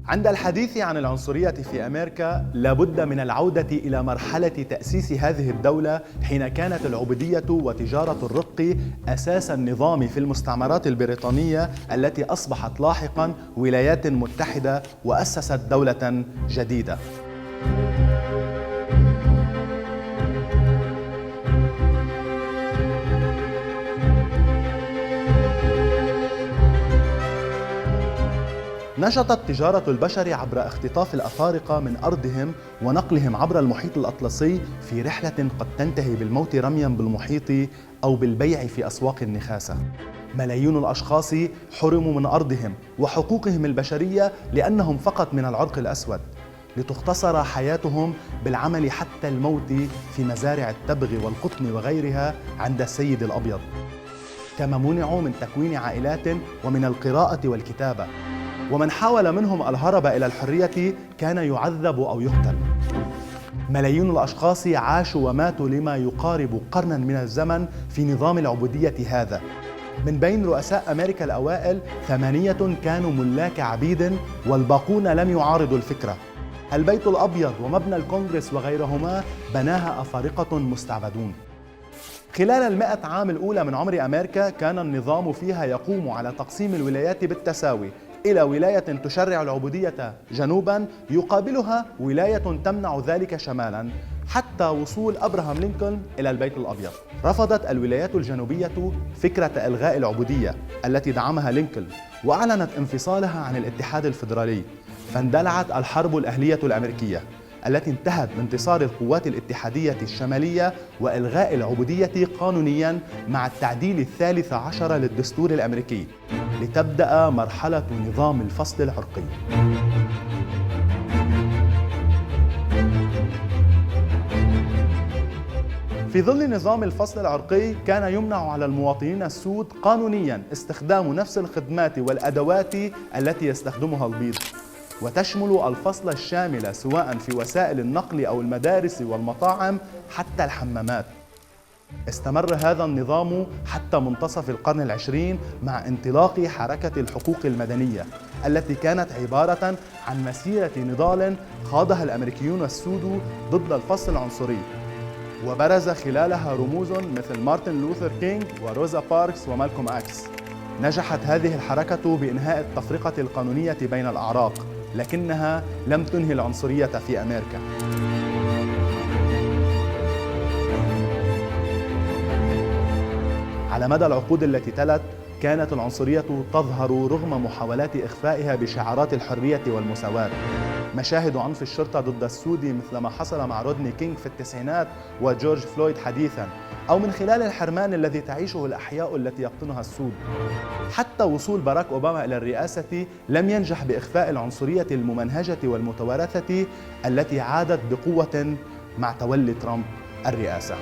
عند الحديث عن العنصرية في أمريكا لابد من العودة إلى مرحلة تأسيس هذه الدولة، حين كانت العبودية وتجارة الرق أساس النظام في المستعمرات البريطانية التي أصبحت لاحقاً ولايات متحدة وأسست دولة جديدة. نشطت تجارة البشر عبر اختطاف الأفارقة من أرضهم ونقلهم عبر المحيط الأطلسي في رحلة قد تنتهي بالموت رمياً بالمحيط أو بالبيع في أسواق النخاسة. ملايين الأشخاص حرموا من أرضهم وحقوقهم البشرية لأنهم فقط من العرق الأسود، لتختصر حياتهم بالعمل حتى الموت في مزارع التبغ والقطن وغيرها عند السيد الأبيض. كما منعوا من تكوين عائلات ومن القراءة والكتابة، ومن حاول منهم الهرب إلى الحرية كان يعذب أو يقتل. ملايين الأشخاص عاشوا وماتوا لما يقارب قرناً من الزمن في نظام العبودية هذا. من بين رؤساء أمريكا الأوائل 8 كانوا ملاك عبيد والباقون لم يعارضوا الفكرة. البيت الأبيض ومبنى الكونغرس وغيرهما بناها أفارقة مستعبدون. خلال 100 عام الأولى من عمر أمريكا كان النظام فيها يقوم على تقسيم الولايات بالتساوي إلى ولاية تشرع العبودية جنوباً يقابلها ولاية تمنع ذلك شمالاً، حتى وصول أبراهام لينكولن إلى البيت الأبيض. رفضت الولايات الجنوبية فكرة إلغاء العبودية التي دعمها لينكولن، وأعلنت انفصالها عن الاتحاد الفيدرالي، فاندلعت الحرب الأهلية الأمريكية التي انتهت بانتصار القوات الاتحادية الشمالية وإلغاء العبودية قانونياً مع التعديل 13 للدستور الأمريكي، لتبدأ مرحلة نظام الفصل العرقي. في ظل نظام الفصل العرقي كان يمنع على المواطنين السود قانونياً استخدام نفس الخدمات والأدوات التي يستخدمها البيض، وتشمل الفصل الشامل سواء في وسائل النقل أو المدارس والمطاعم حتى الحمامات. استمر هذا النظام حتى منتصف القرن العشرين مع انطلاق حركة الحقوق المدنية التي كانت عبارة عن مسيرة نضال خاضها الأمريكيون السود ضد الفصل العنصري، وبرز خلالها رموز مثل مارتن لوثر كينغ وروزا باركس ومالكوم إكس. نجحت هذه الحركة بإنهاء التفرقة القانونية بين الأعراق، لكنها لم تنهي العنصرية في أمريكا. على مدى العقود التي تلت كانت العنصرية تظهر رغم محاولات إخفائها بشعارات الحرية والمساواة. مشاهد عنف الشرطة ضد السود مثل ما حصل مع رودني كينغ في التسعينات وجورج فلويد حديثاً، أو من خلال الحرمان الذي تعيشه الأحياء التي يقطنها السود. حتى وصول باراك أوباما إلى الرئاسة لم ينجح بإخفاء العنصرية الممنهجة والمتوارثة التي عادت بقوة مع تولي ترامب الرئاسة.